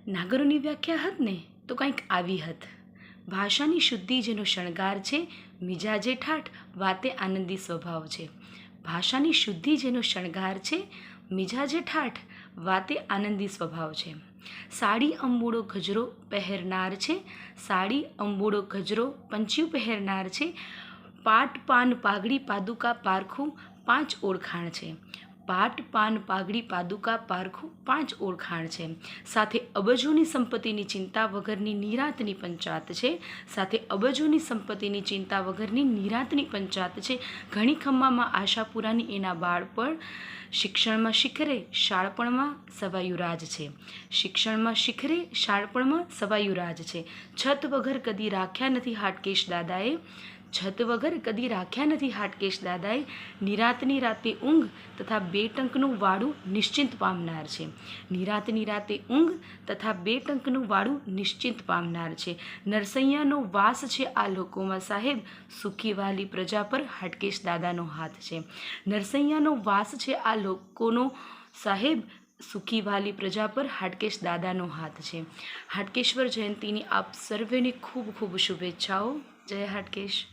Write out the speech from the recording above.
નાગરોની વ્યાખ્યા હત ને તો કંઈક આવી હત. ભાષાની શુદ્ધિ જેનો શણગાર છે, મિજાજે ઠાઠ વાતે આનંદી સ્વભાવ છે. ભાષાની શુદ્ધિ જેનો શણગાર છે, મિજાજે ઠાઠ વાતે આનંદી સ્વભાવ છે. સાડી અંબૂડો ગજરો પહેરનાર છે, સાડી અંબૂડો ગજરો પંચિયું પહેરનાર છે. પાટ પાન પાઘડી પાદુકા પારખું પાંચ ઓળખાણ છે. પાટ પાન પાઘડી પાદુકા પારખું પાંચ ઓળખાણ છે. સાથે અબજોની સંપત્તિની ચિંતા વગરની નિરાંતની પંચાત છે. સાથે અબજોની સંપત્તિની ચિંતા વગરની નિરાંતની પંચાત છે. ઘણી ખમ્મામાં આશાપુરાની એના બાળપણ. શિક્ષણમાં શિખરે શાળપણમાં સવાયુરાજ છે. શિક્ષણમાં શિખરે શાળપણમાં સવાયુરાજ છે. છત વગર કદી રાખ્યા નથી હાટકેશ દાદાએ. છત વગર કદી રાખ્યા નથી હાટકેશ દાદાએ. નિરાંતની રાતે ઊંઘ તથા બે ટંકનું વાડું નિશ્ચિંત પામનાર છે. નિરાંતની રાતે ઊંઘ તથા બે ટંકનું વાડું નિશ્ચિંત પામનાર છે. નરસૈયાનો વાસ છે આ લોકોમાં સાહેબ, સુખી વાલી પ્રજા પર હાટકેશ દાદાનો હાથ છે. નરસૈયાનો વાસ છે આ લોકોનો સાહેબ, સુખી વાલી પ્રજા પર હાટકેશ દાદાનો હાથ છે. હાટકેશ્વર જયંતીની આપ સર્વેને ખૂબ ખૂબ શુભેચ્છાઓ. જય હાટકેશ.